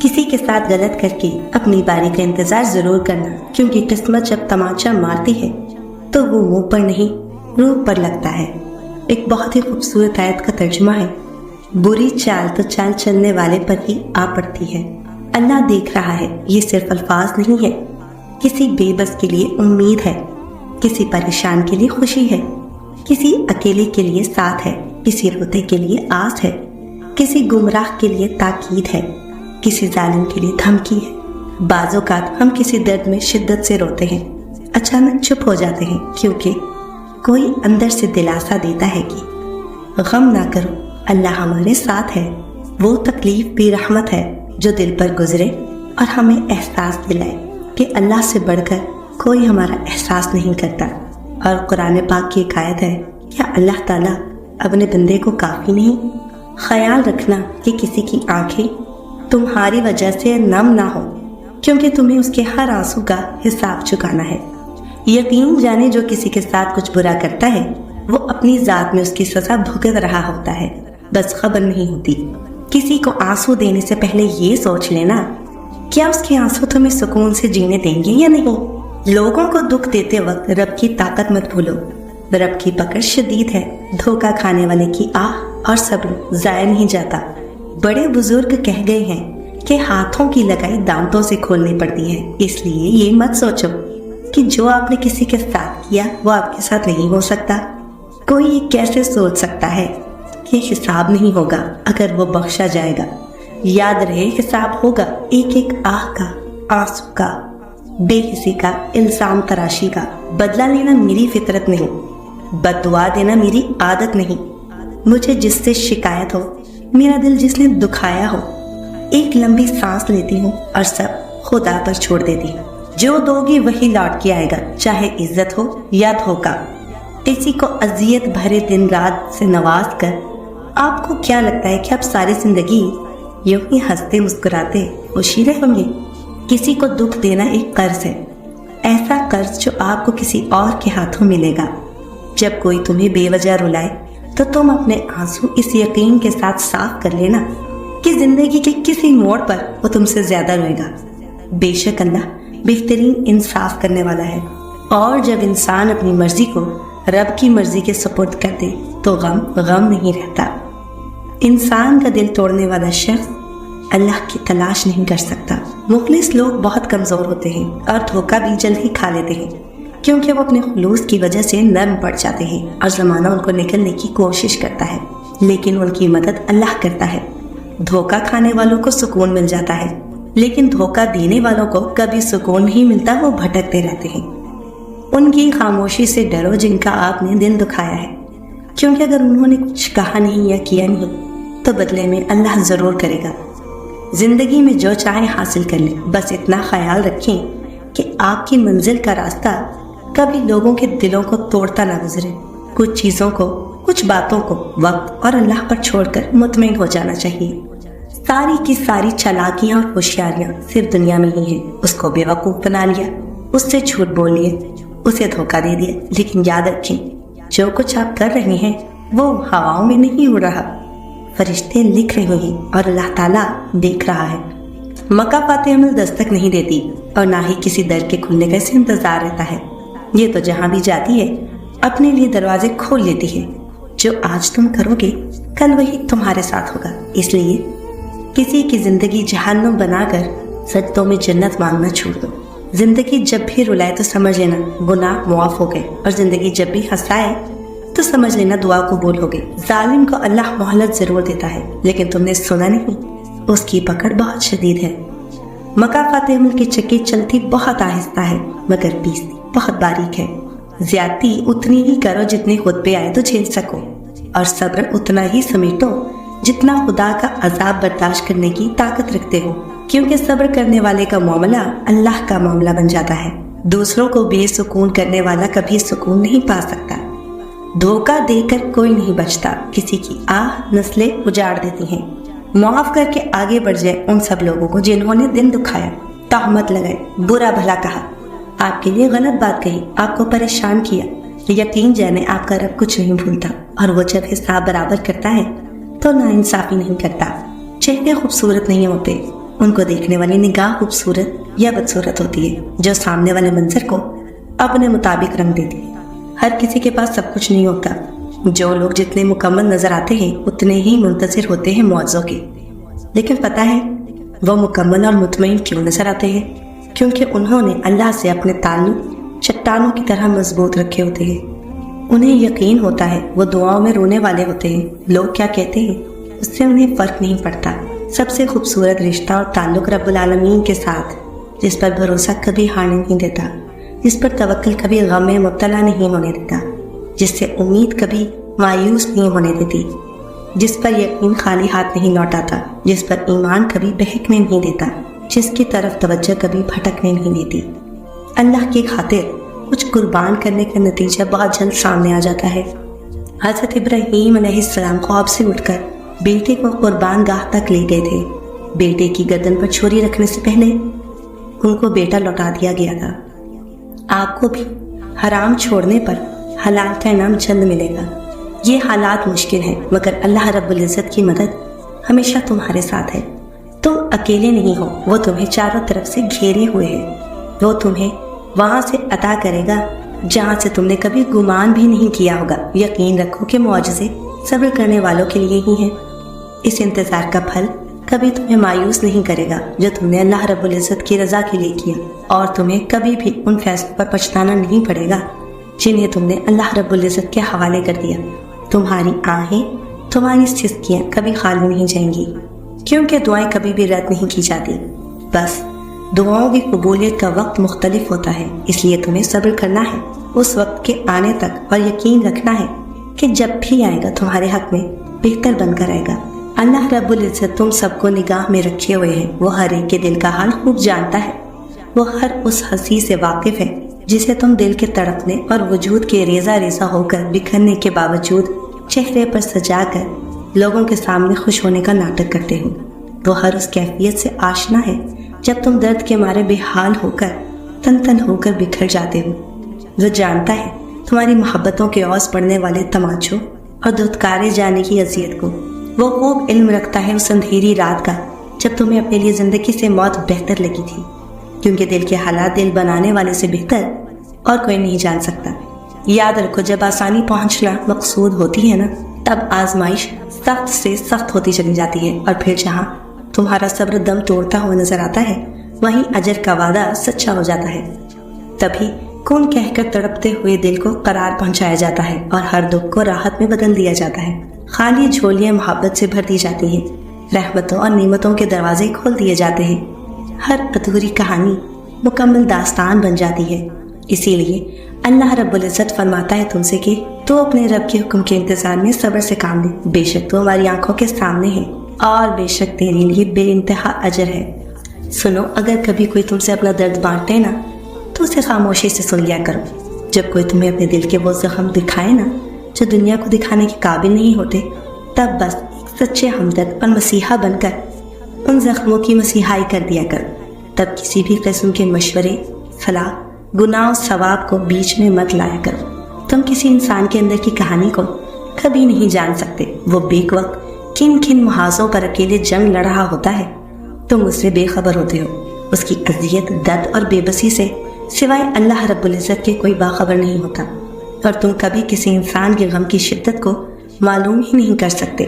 کسی کے ساتھ غلط کر کے اپنی باری کا انتظار ضرور کرنا، کیونکہ قسمت جب تماچا مارتی ہے تو وہ منہ پر نہیں روح پر لگتا ہے۔ ایک بہت ہی خوبصورت آیت کا ترجمہ ہے، بری چال تو چال چلنے والے پر ہی آ پڑتی ہے۔ اللہ دیکھ رہا ہے، یہ صرف الفاظ نہیں ہے۔ کسی بے بس کے لیے امید ہے، کسی پریشان کے لیے خوشی ہے، کسی اکیلے کے لیے ساتھ ہے، کسی روتے کے لیے آس ہے، کسی گمراہ کے لیے تاکید ہے، کسی ظالم کے لیے دھمکی ہے۔ بعض اوقات ہم کسی درد میں شدت سے روتے ہیں، اچانک چپ ہو جاتے ہیں، کیونکہ کوئی اندر سے دلاسا دیتا ہے کہ غم نہ کرو، اللہ ہمارے ساتھ ہے۔ وہ تکلیف بھی رحمت ہے جو دل پر گزرے اور ہمیں احساس دلائے کہ اللہ سے بڑھ کر کوئی ہمارا احساس نہیں کرتا۔ اور قرآن پاک کی ایک آیت ہے، کیا اللہ تعالیٰ اپنے بندے کو کافی نہیں؟ خیال رکھنا کہ کسی کی آنکھیں تمہاری وجہ سے نم نہ ہو، کیونکہ تمہیں اس کے ہر آنسو کا حساب چکانا ہے۔ یقین جانے جو کسی کے ساتھ کچھ برا کرتا ہے وہ اپنی ذات میں اس کی سزا بھگت رہا ہوتا ہے، بس خبر نہیں ہوتی۔ کسی کو آنسو دینے سے پہلے یہ سوچ لینا، کیا اس کے آنسو تمہیں سکون سے جینے دیں گے یا نہیں؟ لوگوں کو دکھ دیتے وقت رب کی طاقت مت بھولو، رب کی پکڑ شدید ہے، دھوکہ کھانے والے کی آہ اور صبر ضائع نہیں جاتا۔ بڑے بزرگ کہہ گئے ہیں کہ ہاتھوں کی لگائی دانتوں سے کھولنی پڑتی ہے، اس لیے یہ مت سوچو کہ جو آپ نے کسی کے ساتھ کیا وہ آپ کے ساتھ نہیں ہو سکتا۔ کوئی یہ کیسے سوچ سکتا ہے کہ حساب نہیں ہوگا اگر وہ بخشا جائے گا؟ یاد رہے، حساب ہوگا ایک ایک آہ کا، آنسو کا، بے حسی کا، الزام تراشی کا۔ بدلہ لینا میری فطرت نہیں، بد دعا دینا میری عادت نہیں۔ مجھے جس سے شکایت ہو، میرا دل جس نے دکھایا ہو، ایک لمبی سانس لیتی ہوں اور سب خدا پر چھوڑ دیتی ہوں۔ جو دو گی وہی لوٹ کے آئے گا، چاہے عزت ہو یا دھوکا۔ کسی کو اذیت بھرے دن رات سے نواز کر آپ کو کیا لگتا ہے کہ آپ ساری زندگی یوں ہی ہنستے مسکراتے خوشی رہیں گے؟ کسی کو دکھ دینا ایک قرض ہے، ایسا قرض جو آپ کو کسی اور کے ہاتھوں ملے گا۔ جب کوئی تمہیں بے وجہ رلائے تو تم اپنے آنسو اس یقین کے ساتھ صاف کر لینا کہ زندگی کے کسی موڑ پر وہ تم سے زیادہ روئے گا۔ بے شک اللہ بہترین انصاف کرنے والا ہے۔ اور جب انسان اپنی مرضی کو رب کی مرضی کے سپرد کر دے تو غم نہیں رہتا۔ انسان کا دل توڑنے والا شخص اللہ کی تلاش نہیں کر سکتا۔ مخلص لوگ بہت کمزور ہوتے ہیں اور دھوکہ بھی جلد ہی کھا لیتے ہیں، کیونکہ وہ اپنے خلوص کی وجہ سے نرم پڑ جاتے ہیں اور زمانہ ان کو نکلنے کی کوشش کرتا ہے، لیکن ان کی مدد اللہ کرتا ہے۔ دھوکہ کھانے والوں کو سکون مل جاتا ہے، لیکن دھوکہ دینے والوں کو کبھی سکون نہیں ملتا، وہ بھٹکتے رہتے ہیں۔ ان کی خاموشی سے ڈرو جن کا آپ نے دل دکھایا ہے، کیونکہ اگر انہوں نے کچھ کہا نہیں یا کیا نہیں تو بدلے میں اللہ ضرور کرے گا۔ زندگی میں جو چاہے حاصل کر لیں، بس اتنا خیال رکھیں کہ آپ کی منزل کا راستہ کبھی لوگوں کے دلوں کو توڑتا نہ گزرے۔ کچھ چیزوں کو، کچھ باتوں کو وقت اور اللہ پر چھوڑ کر مطمئن ہو جانا چاہیے۔ ساری کی ساری چالاکیاں اور ہوشیاریاں صرف دنیا میں ہی ہیں۔ اس کو بے وقوف بنا لیا، اس سے جھوٹ بول لیے، اسے دھوکہ دے دیا، لیکن یاد رکھیں جو کچھ آپ کر رہے ہیں وہ ہواؤں میں نہیں اڑ رہا، فرشتے لکھ رہے ہیں اور اللہ تعالیٰ دیکھ رہا ہے۔ مکہ فاتح عمل دستک نہیں دیتی اور نہ ہی کسی در کے کھلنے کا اسے انتظار رہتا ہے۔ یہ تو جہاں بھی جاتی ہے اپنے لیے دروازے کھول لیتی ہے۔ جو آج تم کرو گے کل وہی تمہارے ساتھ ہوگا، اس لیے کسی کی زندگی جہنم بنا کر سجدوں میں جنت مانگنا چھوڑ دو۔ زندگی جب بھی رلائے تو سمجھ لینا گناہ معاف ہو گئے، اور زندگی جب بھی ہنسائے تو سمجھ لینا دعا قبول ہو گئی۔ ظالم کو اللہ مہلت ضرور دیتا ہے، لیکن تم نے سنا نہیں، اس کی پکڑ بہت شدید ہے۔ مکہ فاتح عمل کی چکی چلتی بہت آہستہ ہے، مگر پیستی بہت باریک ہے۔ زیادتی اتنی ہی کرو جتنی خود پہ آئے تو جھیل سکو، اور صبر اتنا ہی سمیٹو جتنا خدا کا عذاب برداشت کرنے کی طاقت رکھتے ہو، کیونکہ صبر کرنے والے کا معاملہ اللہ کا معاملہ بن جاتا ہے۔ دوسروں کو بے سکون کرنے والا کبھی سکون نہیں پا سکتا۔ دھوکہ دے کر کوئی نہیں بچتا، کسی کی آہ نسلیں اجاڑ دیتی ہیں۔ معاف کر کے آگے بڑھ جائے ان سب لوگوں کو جنہوں نے دن دکھایا، تہمت لگائے، برا بھلا کہا، آپ کے لیے غلط بات کہی، آپ کو پریشان کیا۔ یقین جانے آپ کا رب کچھ نہیں بھولتا، اور وہ جب حساب برابر کرتا ہے تو ناانصافی نہیں کرتا۔ چہرے خوبصورت نہیں ہوتے، उनको देखने वाली निगाह खूबसूरत या बदसूरत होती है, जो सामने वाले मंजर को अपने मुताबिक रंग देती है। हर किसी के पास सब कुछ नहीं होता। जो लोग जितने मुकम्मल नजर आते हैं उतने ही मुंतज़िर होते हैं मौज़ों के। लेकिन पता है वो मुकम्मल और मुतमईन क्यों नजर आते हैं? क्योंकि उन्होंने अल्लाह से अपने ताल्लुक चट्टानों की तरह मजबूत रखे होते हैं। उन्हें यकीन होता है वो दुआओं में रोने वाले होते हैं। लोग क्या कहते हैं उससे उन्हें फ़र्क नहीं पड़ता। सबसे खूबसूरत रिश्ता और ताल्लुक रब्बुल आलमीन के साथ, जिस पर भरोसा कभी हार नहीं देता, जिस पर तवक्कुल कभी गम में मुब्तला नहीं होने देता, जिससे उम्मीद कभी मायूस नहीं होने देती, जिस पर यकीन खाली हाथ नहीं लौटाता, जिस पर ईमान कभी बहकने नहीं देता, जिसकी तरफ तवज्जो कभी भटकने नहीं देती। अल्लाह की खातिर कुछ कुर्बान करने का नतीजा बहुत जल्द सामने आ जाता है। हज़रत इब्राहीम अलैहिस्सलाम ख्वाब से उठकर बेटे को कुर्बान गाह तक ले गए थे। बेटे की गर्दन पर छुरी रखने से पहले उनको बेटा लौटा दिया गया था। आपको भी हराम छोड़ने पर हलाल का इनाम जल्द मिलेगा। ये हालात मुश्किल हैं, मगर अल्लाह रब्बुल इज़्ज़त की मदद हमेशा तुम्हारे साथ है। तुम अकेले नहीं हो, वो तुम्हें चारों तरफ से घेरे हुए है। वो तुम्हें वहाँ से अता करेगा जहाँ से तुमने कभी गुमान भी नहीं किया होगा। यकीन रखो कि मौजज़े सब्र करने वालों के लिए ही हैं। इस इंतज़ार का फल कभी तुम्हें मायूस नहीं करेगा जो तुमने अल्लाह रब्बुल इज़्ज़त की रज़ा के लिए किया, और तुम्हें कभी भी उन फैसलों पर पछताना नहीं पड़ेगा जिन्हें तुमने अल्लाह रब्बुल इज़्ज़त के हवाले कर दिया। तुम्हारी आहें, तुम्हारी सिसकियाँ कभी खाली नहीं जाएंगी, क्योंकि दुआएं कभी भी रद्द नहीं की जाती। बस दुआओं की कबूलियत का वक्त मुख्तलिफ होता है, इसलिए तुम्हें सब्र करना है उस वक्त के आने तक, और यकीन रखना है कि जब भी आएगा तुम्हारे हक में बेहतर बनकर आएगा। अल्लाह रब्बुल इज़्ज़त तुम सबको निगाह में रखे हुए हैं। वो हर एक के दिल का हाल खूब जानता है। वो हर उस हंसी से वाकिफ है जिसे तुम दिल के तड़पने और वजूद के रेजा रेजा होकर बिखरने के बावजूद चेहरे पर सजा कर लोगों के सामने खुश होने का नाटक करते हो। वो हर उस कैफियत से आशना है जब तुम दर्द के मारे बेहाल होकर तन तन होकर बिखर जाते हो। वो जानता है तुम्हारी मोहब्बतों के औस पड़ने वाले तमाचों और धुतकारे जाने की अजियत को। वो खूब इल्म रखता है उस अंधेरी रात का जब तुम्हें अपने लिए जिंदगी से मौत बेहतर लगी थी, क्योंकि दिल के हालात दिल बनाने वाले से बेहतर और कोई नहीं जान सकता। याद रखो, जब आसानी पहुंचना मकसूद होती है ना, तब आजमाइश सख्त से सख्त होती चली जाती है, और फिर जहां तुम्हारा सब्र दम तोड़ता हुआ नजर आता है वहीं अजर का वादा सच्चा हो जाता है। तभी कौन कहकर तड़पते हुए दिल को करार पहुंचाया जाता है और हर दुख को राहत में बदल दिया जाता है। खाली झोलियां मोहब्बत से भर दी जाती हैं, रहमतों और नेमतों के दरवाजे खोल दिए जाते हैं। हर अधूरी कहानी मुकम्मल दास्तान बन जाती है। इसीलिए अल्लाह रब्बुल इज़्ज़त फरमाता है तुमसे कि तो अपने रब के हुक्म के इंतजार में सब्र से काम ले। बेशक तो हमारी आंखों के सामने है और बेशक तेरे लिए बेइंतहा अजर है। सुनो, अगर कभी कोई तुमसे अपना दर्द बांटे ना तो उसे खामोशी से सुन लिया करो। जब कोई तुम्हें अपने दिल के वो जख्म दिखाए ना जो दुनिया को दिखाने के काबिल नहीं होते, तब बस एक सच्चे हमदर्द और मसीहा बनकर उन जख्मों की मसीहाई कर दिया करो। तब किसी भी किस्म के मशवरे, सलाह, गुनाह और सवाब को बीच में मत लाया करो। तुम किसी इंसान के अंदर की कहानी को कभी नहीं जान सकते। वो बेवक्त किन किन मुहाजों पर अकेले जंग लड़ रहा होता है, तुम उससे बेखबर होते हो। उसकी अजियत, दर्द और बेबसी से सिवाय अल्लाह रब्बुल इज़्ज़त के कोई बाखबर नहीं होता, और तुम कभी किसी इंसान के गम की शिद्दत को मालूम ही नहीं कर सकते।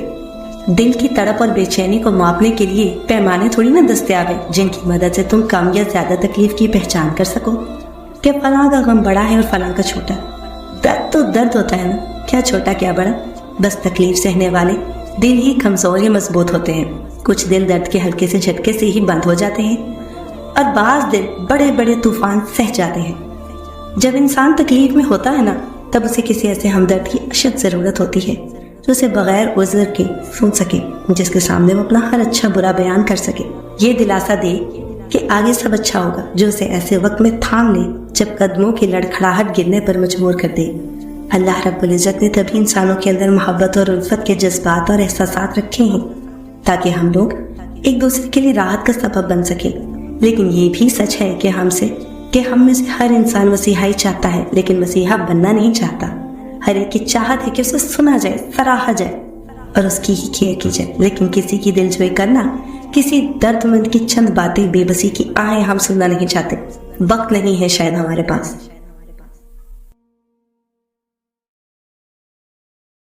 दिल की तड़प और बेचैनी को मापने के लिए पैमाने थोड़ी ना दस्तयाब है जिनकी मदद से तुम कम या ज्यादा तकलीफ की पहचान कर सको कि फलां का गम बड़ा है और फलां का छोटा। दर्द तो दर्द होता है ना, क्या छोटा क्या बड़ा। बस तकलीफ सहने वाले दिल ही कमजोर या मजबूत होते हैं। कुछ दिल दर्द के हल्के से झटके से ही बंद हो जाते हैं, और बाज दिल बड़े बड़े तूफान सह जाते हैं। जब इंसान तकलीफ में होता है ना, तब उसे किसी ऐसे हमदर्द की अशद ज़रूरत होती है जो उसे बगैर उज़्र के सुन सके, जिसके सामने वो अपना हर अच्छा बुरा बयान कर सके, ये दिलासा दे कि आगे सब अच्छा होगा, जो उसे ऐसे वक्त में थाम ले जब कदमों की लड़खड़ाहट गिरने पर मजबूर कर दे। अल्लाह रब्बुल इज़्ज़त ने तभी इंसानों के अंदर मोहब्बत और उल्फत के जज्बात और एहसासात रखे हैं ताकि हम लोग एक दूसरे के लिए राहत का सबब बन सके। लेकिन ये भी सच है कि हम में से हर इंसान मसीहाई चाहता है, लेकिन मसीहा बनना नहीं चाहता। हर एक की चाहत है कि उसे सुना जाए, सराहा जाए और उसकी ही केयर की जाए। लेकिन किसी की दिलजोई करना کسی درد مند کی چند باتیں بے بسی کی آہیں ہم سننا نہیں چاہتے. وقت نہیں ہے شاید ہمارے پاس.